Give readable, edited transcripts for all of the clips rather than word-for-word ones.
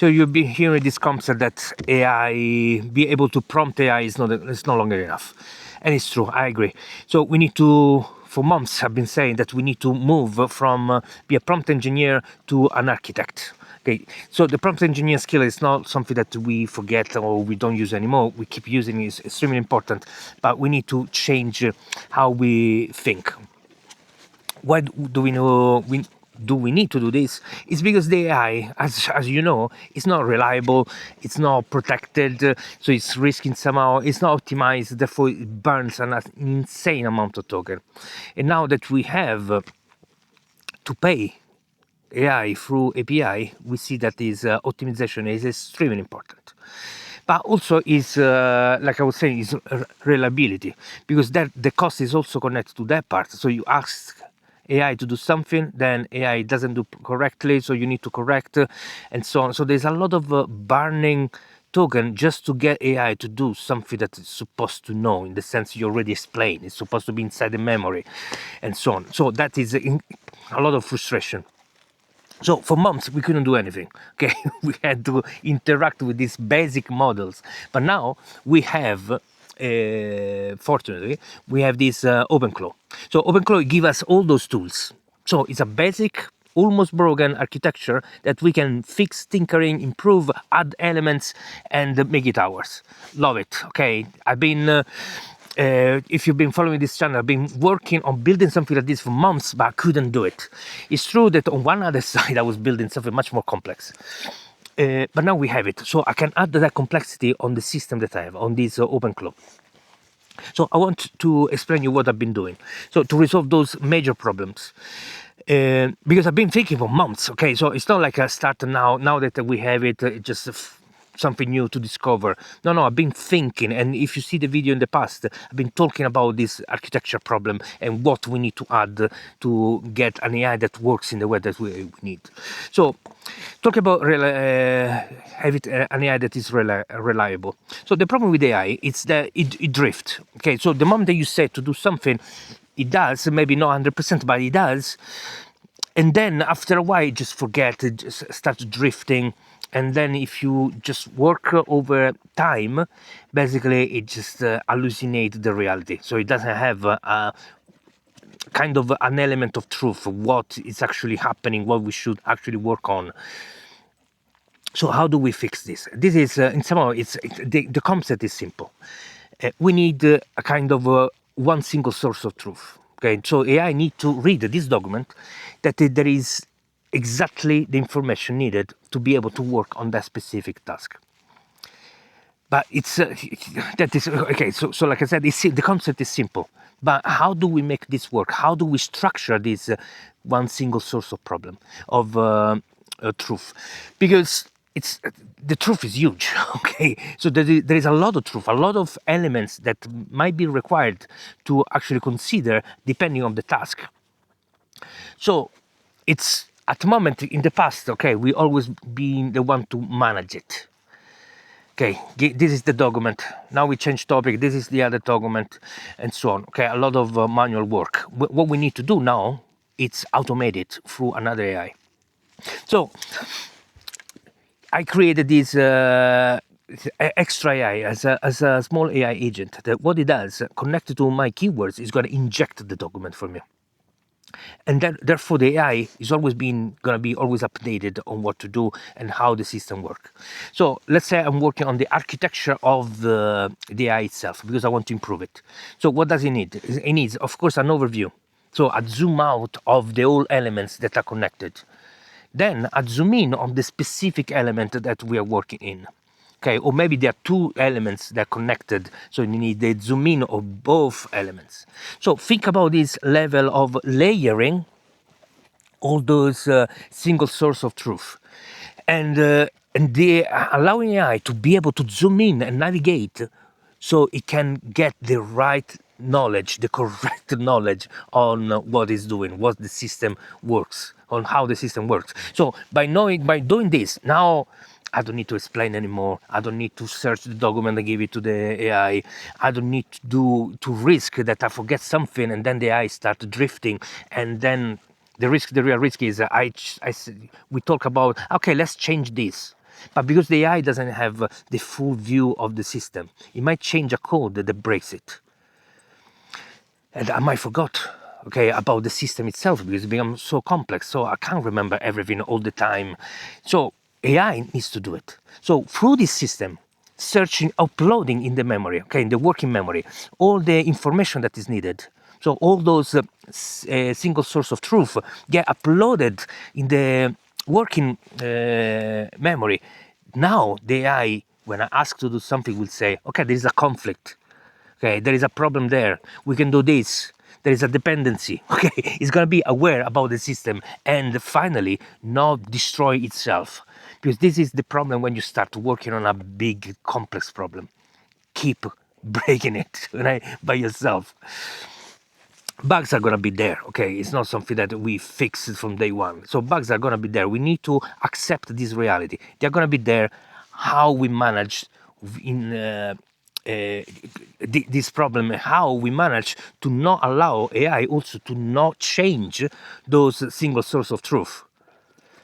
So you'll be hearing this concept that AI, be able to prompt AI is no longer enough. And it's true, I agree. So we need to, for months I've been saying that we need to move from be a prompt engineer to an architect. Okay, so the prompt engineer skill is not something that we forget or we don't use anymore. We keep using it, it's extremely important, but we need to change how we think. Why do we know we need to do this? It's because the AI, as you know, is not reliable, it's not protected, so it's risking somehow, it's not optimized, therefore it burns an insane amount of token. And now that we have to pay AI through API, we see that this optimization is extremely important. But also is, like I was saying, is reliability, because that the cost is also connected to that part. So you ask AI to do something, then AI doesn't do correctly, so you need to correct, and so on. So there's a lot of burning token just to get AI to do something that it's supposed to know, in the sense you already explained. It's supposed to be inside the memory, and so on. So that is a lot of frustration. So for months we couldn't do anything. Okay, we had to interact with these basic models. But now we have, fortunately, we have this OpenClaw. So OpenClaw gives us all those tools. So it's a basic, almost broken architecture that we can fix, tinkering, improve, add elements, and make it ours. Love it. Okay, I've been. If you've been following this channel, I've been working on building something like this for months, but I couldn't do it. It's true that on one other side, I was building something much more complex. But now we have it, so I can add that complexity on the system that I have, on this OpenClaw. So I want to explain you what I've been doing. So to resolve those major problems. Because I've been thinking for months, okay? So it's not like I start now that we have it, just something new to discover. No, I've been thinking, and if you see the video in the past, I've been talking about this architecture problem and what we need to add to get an AI that works in the way that we need. So, talk about an AI that is reliable. So the problem with AI is that it drifts. Okay, so the moment that you say to do something, it does, maybe not 100%, but it does. And then after a while, just forget, it just starts drifting. And then if you just work over time, basically it just hallucinates the reality. So it doesn't have a kind of an element of truth, what is actually happening, what we should actually work on. So how do we fix this? This is, in somehow, the concept is simple. We need a kind of one single source of truth. Okay, so AI need to read this document that there is exactly the information needed to be able to work on that specific task. But it's that is okay. So like I said, the concept is simple. But how do we make this work? How do we structure this one single source of problem of truth? Because the truth is huge. Okay, so there is a lot of truth, a lot of elements that might be required to actually consider depending on the task. So it's at the moment in the past, okay, we always been the one to manage it. Okay, this is the document. Now we change topic. This is the other document, and so on. Okay, a lot of manual work. What we need to do now, it's automate it through another AI. So I created this extra AI as a small AI agent. That what it does, connected to my keywords, is going to inject the document for me. And therefore the AI is always going to be always updated on what to do and how the system works. So let's say I'm working on the architecture of the AI itself because I want to improve it. So what does it need? It needs, of course, an overview. So a zoom out of the all elements that are connected. Then a zoom in on the specific element that we are working in. Okay, or maybe there are two elements that are connected, so you need the zoom in of both elements. So think about this level of layering all those single source of truth, and the allowing AI to be able to zoom in and navigate, so it can get the right knowledge, the correct knowledge on what it's doing, what the system works, on how the system works. So by doing this, now I don't need to explain anymore. I don't need to search the document and give it to the AI. I don't need to risk that I forget something and then the AI starts drifting. And then the real risk is we talk about, okay, let's change this. But because the AI doesn't have the full view of the system, it might change a code that breaks it. And I might forgot, okay, about the system itself because it becomes so complex. So I can't remember everything all the time. So AI needs to do it. So through this system, searching, uploading in the memory, okay, in the working memory, all the information that is needed. So all those single source of truth get uploaded in the working memory. Now the AI, when I ask to do something, will say, okay, there is a conflict. Okay, there is a problem there. We can do this. There is a dependency. Okay, it's gonna be aware about the system and finally not destroy itself. Because this is the problem when you start working on a big complex problem. Keep breaking it, right, by yourself. Bugs are gonna be there, okay? It's not something that we fix from day one. So bugs are gonna be there. We need to accept this reality. They're gonna be there. How we manage in this problem, how we manage to not allow AI also to not change those single source of truth,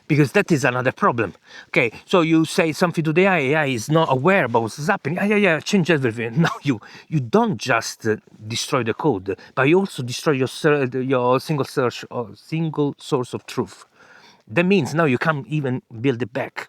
because that is another problem. Okay, so you say something to the AI is not aware about what's happening. Yeah, change everything. No, you don't just destroy the code, but you also destroy your single source of truth. That means now you can't even build it back.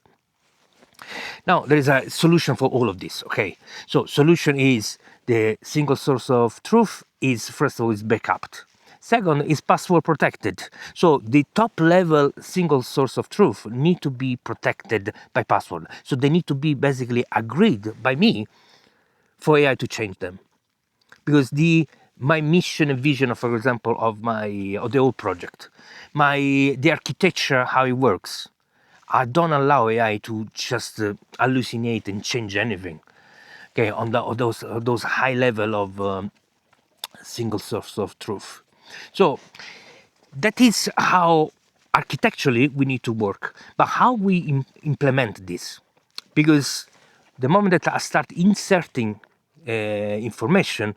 Now there is a solution for all of this. Okay, so solution is the single source of truth is first of all is backed. Second is password protected. So the top level single source of truth need to be protected by password. So they need to be basically agreed by me for AI to change them. Because my mission and vision, for example, of the old project, the architecture, how it works, I don't allow AI to just hallucinate and change anything. Okay, on those high level of single source of truth. So that is how architecturally we need to work. But how we implement this? Because the moment that I start inserting information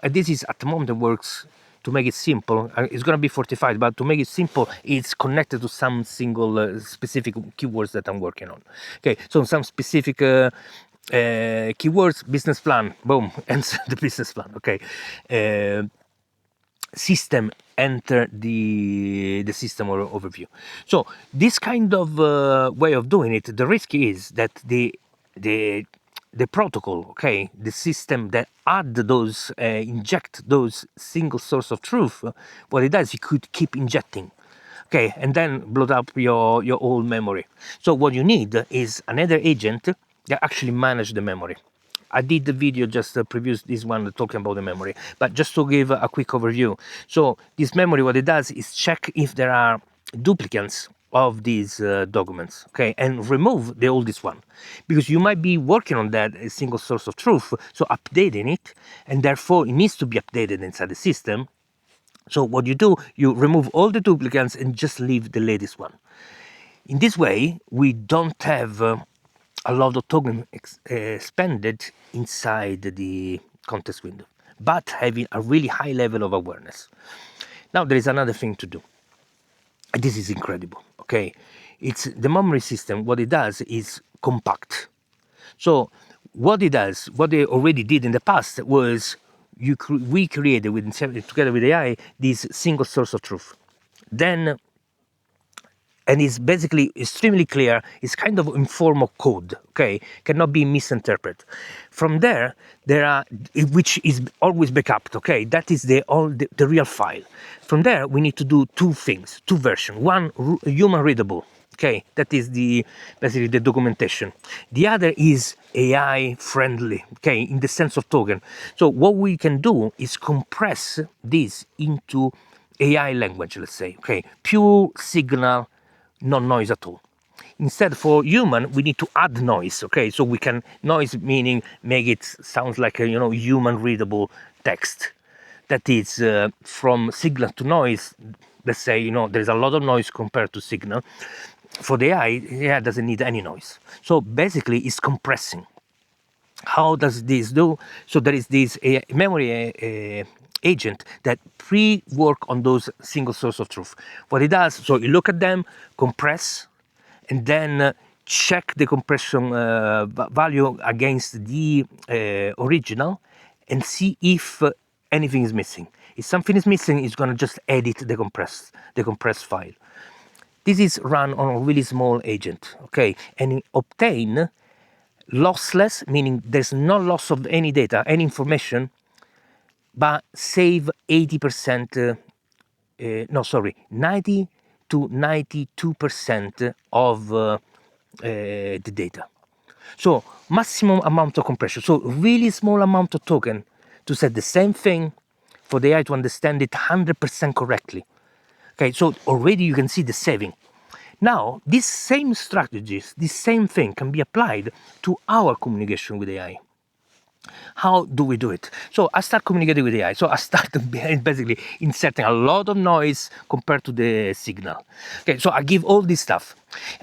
this is at the moment that works to make it simple. It's going to be fortified, but to make it simple, it's connected to some single specific keywords that I'm working on. Okay, so some specific keywords, business plan, boom, answer the business plan. Okay. System, enter the system overview. So this kind of way of doing it, the risk is that the protocol, okay, the system that inject those single source of truth, what it does, it could keep injecting, okay, and then blow up your old memory. So what you need is another agent that actually manage the memory. I did the video just previous this one talking about the memory, but just to give a quick overview. So this memory, what it does is check if there are duplicates of these documents, okay, and remove the oldest one, because you might be working on that single source of truth, so updating it, and therefore it needs to be updated inside the system. So what you do, you remove all the duplicates and just leave the latest one. In this way, we don't have a lot of token expended inside the context window, but having a really high level of awareness. Now there is another thing to do. This is incredible. Okay, it's the memory system. What it does is compact. So what it does, what they already did in the past was we created together with AI this single source of truth. Then and it's basically extremely clear. It's kind of informal code, okay? Cannot be misinterpreted. From there are, which is always backed, okay? That is the real file. From there, we need to do two things, two versions. One, human readable, okay? That is basically the documentation. The other is AI friendly, okay? In the sense of token. So what we can do is compress this into AI language, let's say, okay? Pure signal, no noise at all. Instead, for human, we need to add noise. Okay, so we can noise meaning make it sounds like a human readable text. That is from signal to noise. Let's say there's a lot of noise compared to signal. For the AI doesn't need any noise. So basically, it's compressing. How does this do? So there is this memory agent that pre-work on those single source of truth. What it does, so you look at them, compress, and then check the compression value against the original and see if anything is missing. If something is missing, it's gonna just edit the compressed file. This is run on a really small agent, okay, and obtain lossless, meaning there's no loss of any data, any information, but save 80%, no, sorry, 90 to 92% of the data. So maximum amount of compression. So really small amount of token to set the same thing for the AI to understand it 100% correctly. Okay, so already you can see the saving. Now, these same strategies, this same thing can be applied to our communication with AI. How do we do it? So I start communicating with AI. So I start basically inserting a lot of noise compared to the signal. Okay, so I give all this stuff.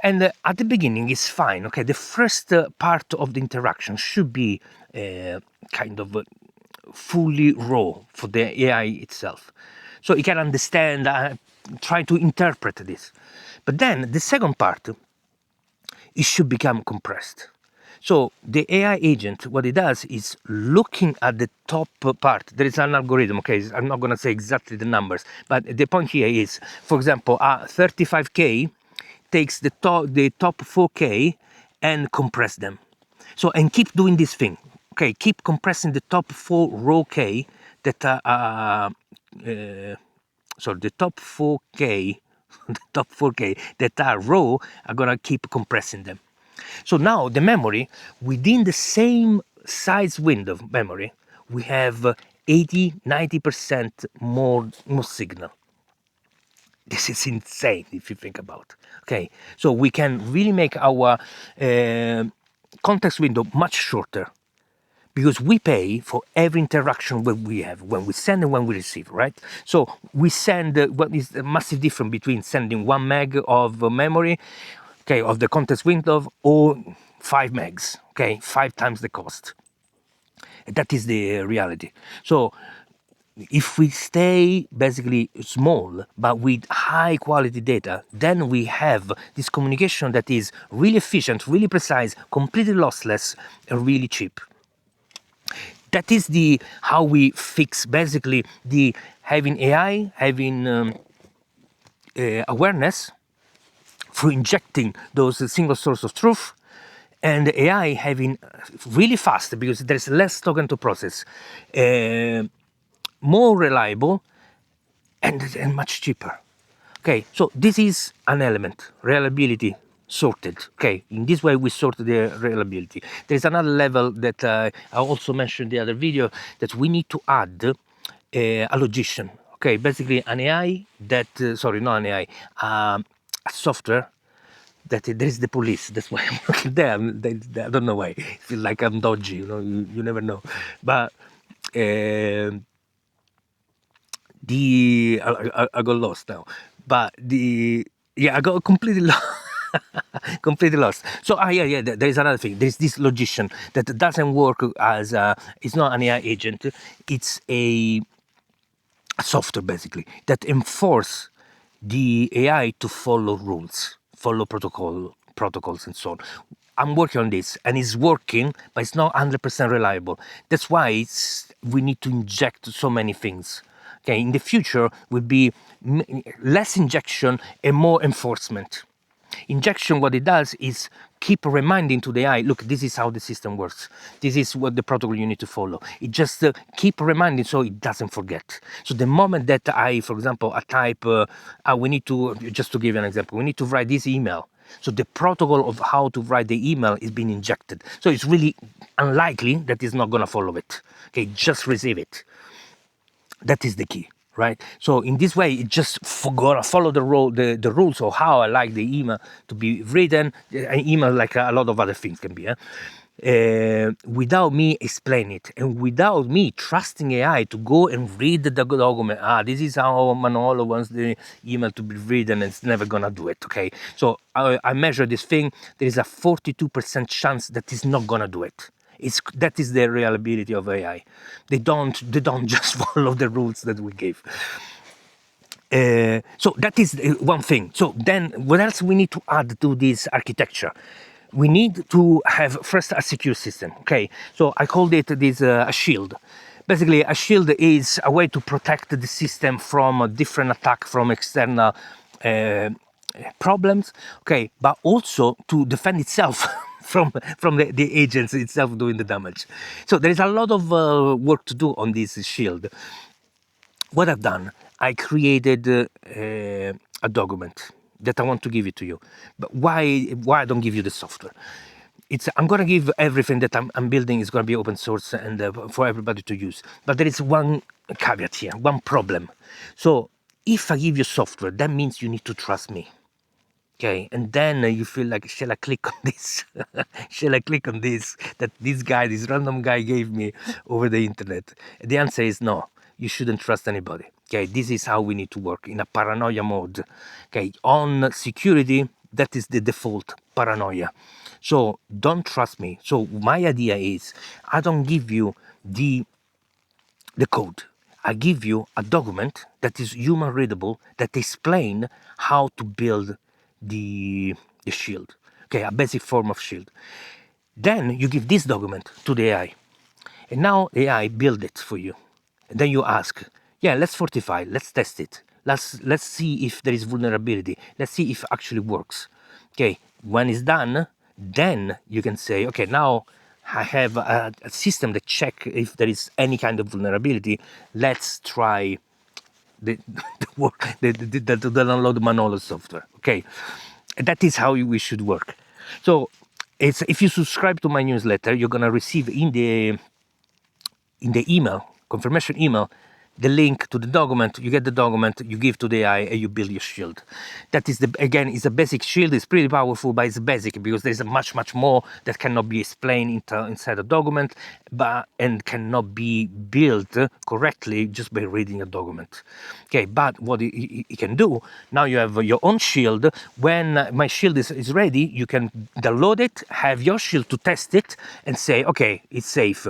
And at the beginning, it's fine. Okay, the first part of the interaction should be kind of fully raw for the AI itself. So it can understand, try to interpret this. But then the second part, it should become compressed. So the AI agent, what it does is looking at the top part. There is an algorithm, okay? I'm not going to say exactly the numbers, but the point here is, for example, 35K takes the top 4K and compress them. So, and keep doing this thing, okay? Keep compressing the top 4 row K that so the top 4K, the top 4K that are raw are gonna keep compressing them. So now the memory, within the same size window of memory, we have 80-90% more signal. This is insane if you think about. Okay, so we can really make our context window much shorter because we pay for every interaction that we have when we send and when we receive, right? So we send what is the massive difference between sending 1 meg of memory, okay, of the context window, or 5 megs, okay, 5 times the cost. That is the reality. So if we stay basically small but with high quality data, then we have this communication that is really efficient, really precise, completely lossless, and really cheap. That is the how we fix basically the having AI, having awareness through injecting those single source of truth, and AI having really fast because there's less token to process, more reliable, and much cheaper. Okay, so this is an element, reliability sorted. Okay, in this way we sort the reliability. There's another level that I also mentioned in the other video that we need to add a logician. Okay, basically an AI that, sorry, not an AI, a software that there is the police. That's why I'm working there. I don't know why. I feel like I'm dodgy, you know, you never know. But I got lost now. But I got completely lost. Completely lost. So yeah, there is another thing. There's this logician that doesn't work as it's not an AI agent. It's a software basically that enforce the AI to follow rules, follow protocols and so on. I'm working on this and it's working, but it's not 100% reliable. That's why we need to inject so many things. Okay, in the future will be less injection and more enforcement. Injection, what it does is keep reminding to the AI, look, this is how the system works. This is what the protocol you need to follow. It just keep reminding so it doesn't forget. So the moment that I, for example, I type, we need to, just to give you an example, we need to write this email. So the protocol of how to write the email is being injected. So it's really unlikely that it's not going to follow it. Okay, just receive it. That is the key, right? So in this way, it just gonna follow the rules of how I like the email to be written. An email, like a lot of other things can be, without me explaining it and without me trusting AI to go and read the document. This is how Manolo wants the email to be written, and it's never gonna do it. Okay, so I measure this thing. There is a 42% chance that it's not gonna do it. That is the reliability of AI. They don't just follow the rules that we give. So that is one thing. So then what else we need to add to this architecture? we need to have first a secure system. Okay, so I called it this a shield. Basically, a shield is a way to protect the system from a different attack from external uh, problems. Okay, but also to defend itself from the agents itself doing the damage. So there is a lot of work to do on this shield. What I've done, I created a document that I want to give it to you. But why I don't give you the software? I'm gonna give everything that I'm building is gonna be open source and for everybody to use. But there is one caveat here, one problem. So if I give you software, that means you need to trust me. Okay, and then you feel like, shall I click on this? Shall I click on this that this random guy gave me over the internet? The answer is no. You shouldn't trust anybody. Okay, this is how we need to work in a paranoia mode. Okay, on security, that is the default paranoia. So don't trust me. So my idea is, I don't give you the code. I give you a document that is human readable that explain how to build the shield. Okay, a basic form of shield. Then you give this document to the AI. And now AI build it for you. And then you ask, yeah, let's fortify, let's test it. Let's see if there is vulnerability. Let's see if it actually works. Okay, when it's done, then you can say, okay, now I have a system that check if there is any kind of vulnerability. Let's try the download Manolo software. Okay, that is how we should work. So it's if you subscribe to my newsletter, you're gonna receive in the email, confirmation email, the link to the document. You get the document, you give to the AI, and you build your shield. That is again is a basic shield. It's pretty powerful, but it's basic because there's a much more that cannot be explained inside a document, and cannot be built correctly just by reading a document. Okay, but what it can do now, you have your own shield. When my shield is ready, you can download it, have your shield to test it, and say, okay, it's safe.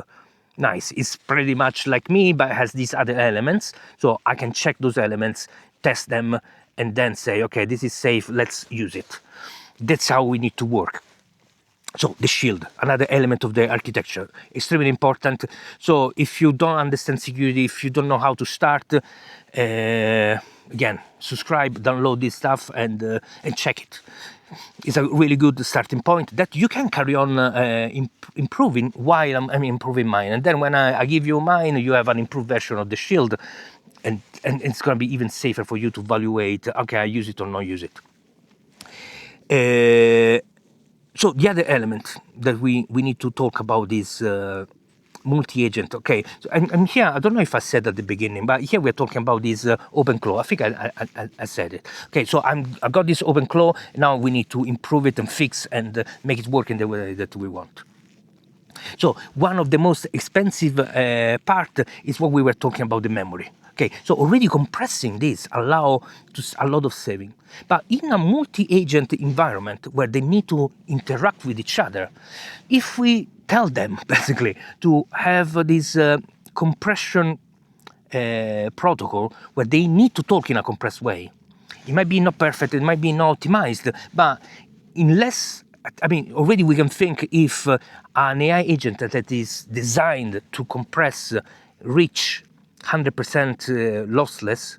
Nice, it's pretty much like me, but has these other elements. So I can check those elements, test them, and then say, okay, this is safe, let's use it. That's how we need to work. So the shield, another element of the architecture, extremely important. So if you don't understand security, if you don't know how to start, again, subscribe, download this stuff, and check it. It's a really good starting point that you can carry on improving while I'm improving mine. And then when I give you mine, you have an improved version of the shield, and it's going to be even safer for you to evaluate, okay, I use it or not use it. So the other element that we need to talk about is multi-agent. Okay, so and here I don't know if I said at the beginning, but here we're talking about this OpenClaw. I think I said it. Okay, so I got this OpenClaw. Now we need to improve it and fix and make it work in the way that we want. So one of the most expensive part is what we were talking about, the memory. Okay, so already compressing this allow to a lot of saving. But in a multi-agent environment where they need to interact with each other, if we tell them basically to have this compression protocol where they need to talk in a compressed way, it might be not perfect, it might be not optimized, but in less, I mean, already we can think if an AI agent that is designed to compress, reach 100% lossless,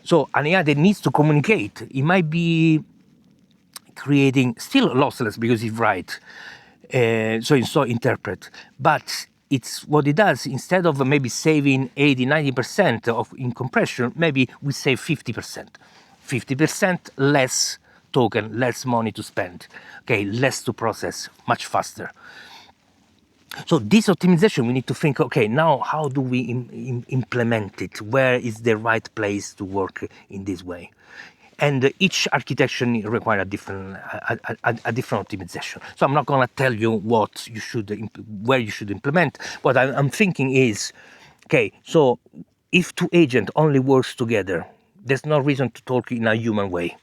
so an AI that needs to communicate, it might be creating still lossless because it's right, so it's so interpret, but it's what it does. Instead of maybe saving 80-90% of in compression, maybe we save 50% less token, less money to spend, okay, less to process, much faster. So this optimization, we need to think, okay, now how do we implement it? Where is the right place to work in this way? And each architecture requires a different optimization. So I'm not going to tell you what you should, where you should implement. What I'm thinking is, okay, so if two agents only works together, there's no reason to talk in a human way.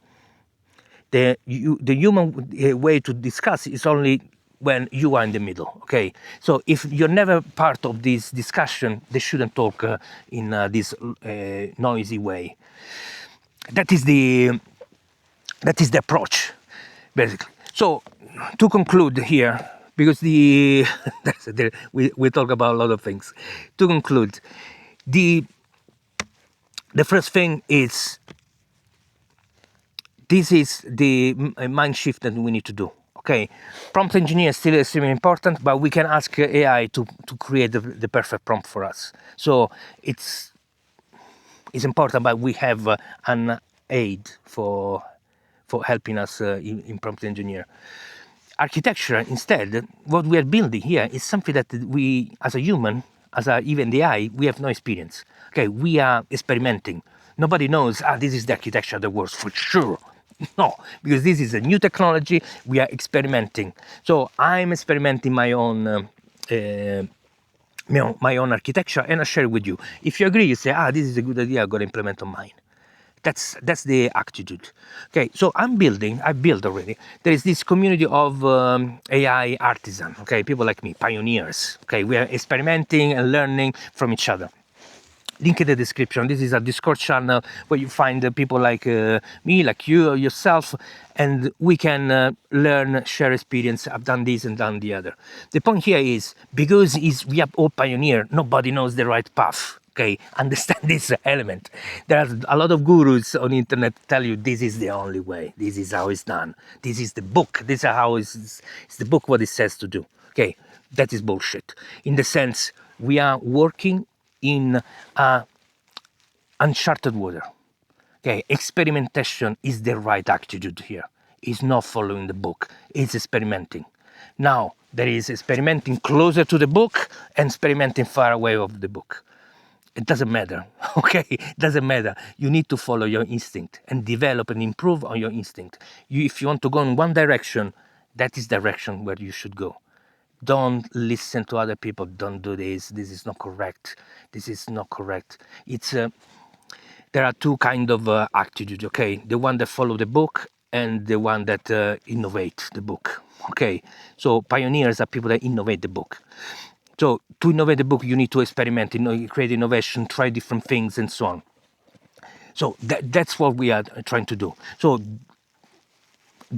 The human way to discuss is only when you are in the middle. Okay, so if you're never part of this discussion, they shouldn't talk in this noisy way. That is the approach, basically. So to conclude here, because the we talk about a lot of things. To conclude, the first thing is, this is the mind shift that we need to do. Okay, prompt engineer is still extremely important, but we can ask AI to create the perfect prompt for us. So it's important, but we have an aid for helping us in prompt engineer. Architecture, instead, what we are building here is something that we, as a human, even the AI, we have no experience. Okay, we are experimenting. Nobody knows, this is the architecture that works for sure. No, because this is a new technology, we are experimenting. So I'm experimenting my own my own architecture, and I share it with you. If you agree, you say, this is a good idea, I'm going to implement on mine. That's the attitude. Okay, so I built already. There is this community of AI artisans, okay, people like me, pioneers. Okay, we are experimenting and learning from each other. Link in the description. This is a Discord channel where you find people like me, like you, yourself, and we can learn, share experience. I've done this and done the other. The point here is, because we are all pioneer, nobody knows the right path. Okay, understand this element. There are a lot of gurus on the internet tell you this is the only way. This is how it's done. This is the book. This is how it's the book what it says to do. Okay, that is bullshit. In the sense, we are working in uncharted water. Okay, experimentation is the right attitude here. It's not following the book, it's experimenting. Now, there is experimenting closer to the book and experimenting far away of the book. It doesn't matter, okay? It doesn't matter. You need to follow your instinct and develop and improve on your instinct. If you want to go in one direction, that is direction where you should go. Don't listen to other people. Don't do this. This is not correct. This is not correct. There are two kind of attitude, okay? The one that follow the book and the one that innovate the book, okay? So pioneers are people that innovate the book. So to innovate the book, you need to experiment, create innovation, try different things, and so on. So that's what we are trying to do. So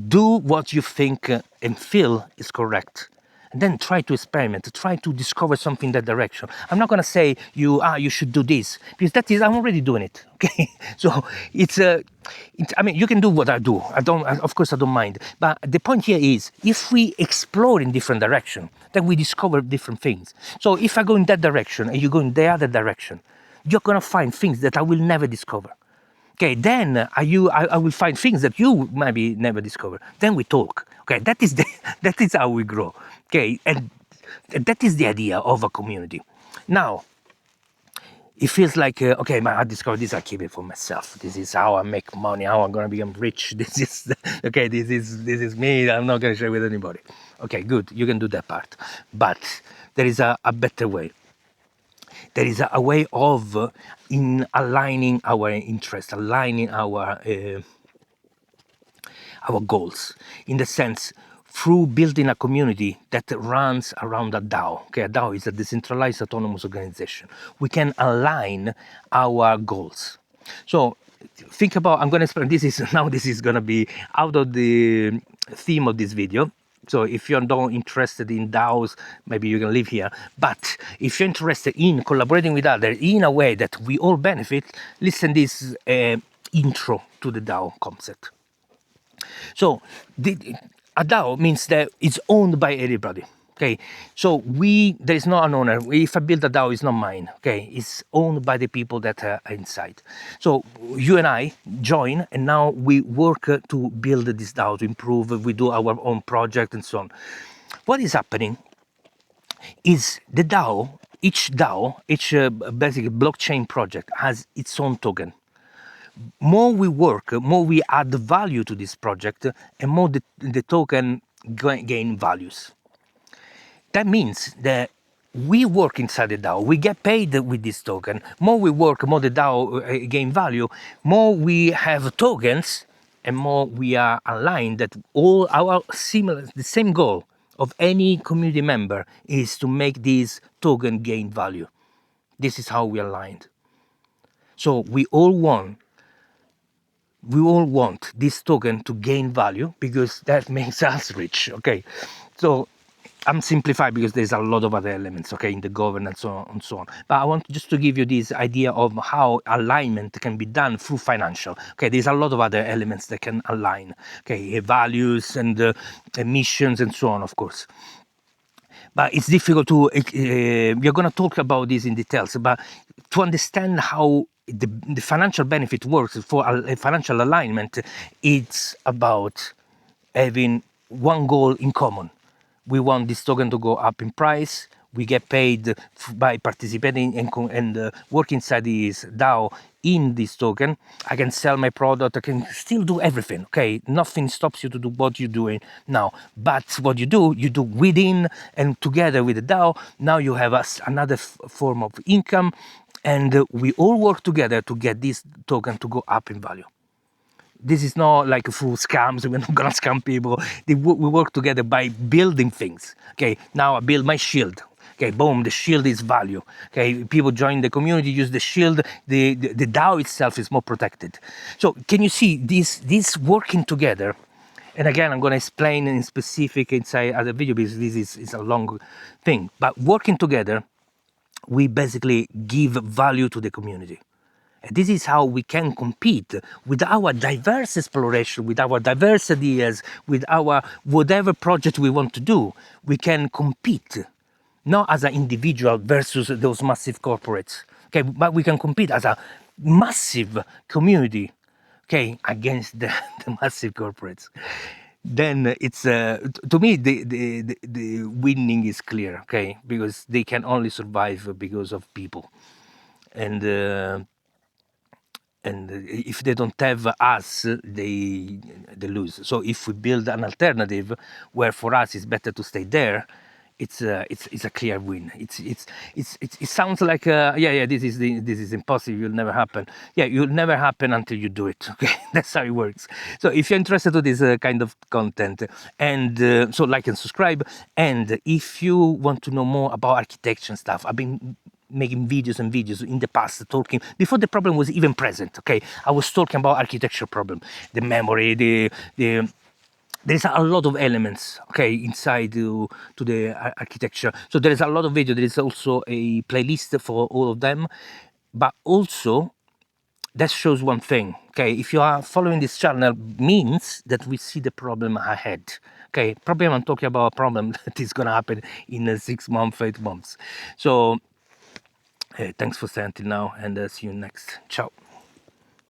do what you think and feel is correct, and then try to experiment, try to discover something in that direction. I'm not going to say you should do this, because I'm already doing it. Okay, so I mean, you can do what I do. Of course I don't mind, but the point here is, if we explore in different direction, then we discover different things. So if I go in that direction and you go in the other direction, you're going to find things that I will never discover. Okay, then I will find things that you maybe never discover. Then we talk. Okay, that is that is how we grow. Okay, and that is the idea of a community. Now, it feels like okay, I discovered this. I keep it for myself. This is how I make money. How I'm gonna become rich. This is okay. This is me. I'm not gonna share with anybody. Okay, good. You can do that part, but there is a better way. There is a way of in aligning our interest, aligning our goals, in the sense, through building a community that runs around a DAO. Okay, a DAO is a decentralized autonomous organization. We can align our goals. So think about, I'm going to explain, this is going to be out of the theme of this video. So if you're not interested in DAOs, maybe you can leave here. But if you're interested in collaborating with others in a way that we all benefit, listen this intro to the DAO concept. So a DAO means that it's owned by everybody. Okay, so there is not an owner. If I build a DAO, it's not mine. Okay, it's owned by the people that are inside. So you and I join, and now we work to build this DAO, to improve. We do our own project and so on. What is happening is the DAO, each basic blockchain project has its own token. More we work, more we add value to this project, and more the token gain values. That means that we work inside the DAO, we get paid with this token. More we work, more the DAO gain value, more we have tokens, and more we are aligned that all the same goal of any community member is to make this token gain value. This is how we aligned. So we all want we all want this token to gain value because that makes us rich. Okay, so I'm simplifying because there's a lot of other elements, okay, in the governance and so on. But I want just to give you this idea of how alignment can be done through financial. Okay, there's a lot of other elements that can align. Okay, values and emissions and so on, of course. But it's difficult to. We're going to talk about this in details. But to understand how the financial benefit works for a financial alignment, it's about having one goal in common. We want this token to go up in price. We get paid by participating and working inside this DAO in this token. I can sell my product. I can still do everything. Okay, nothing stops you to do what you're doing now. But what you do within and together with the DAO. Now you have another form of income, and we all work together to get this token to go up in value. This is not like through scams. We're not gonna scam people. We work together by building things. Okay, now I build my shield. Okay, boom, the shield is value. Okay, people join the community, use the shield. The DAO itself is more protected. So can you see this working together? And again, I'm gonna explain in specific inside other video because this is a long thing. But working together, we basically give value to the community. This is how we can compete with our diverse exploration, with our diverse ideas, with our whatever project we want to do. We can compete, not as an individual versus those massive corporates, okay, but we can compete as a massive community, okay, against the massive corporates. Then it's to me the winning is clear, okay, because they can only survive because of people, and if they don't have us, they lose. So if we build an alternative where for us it's better to stay there, it's a clear win. It sounds like this is impossible. You'll never happen. Yeah, you'll never happen until you do it. Okay, that's how it works. So if you're interested to this kind of content, and so like and subscribe. And if you want to know more about architecture and stuff, I've been making videos and videos in the past talking before the problem was even present. Okay, I was talking about architecture problem, the memory, the there's a lot of elements, okay, inside to the architecture. So there is a lot of video. There is also a playlist for all of them, but also that shows one thing. Okay, if you are following this channel, means that we see the problem ahead. Okay, problem I'm talking about a problem that is gonna happen in 6 months, 8 months. So thanks for staying until now, and see you next. Ciao.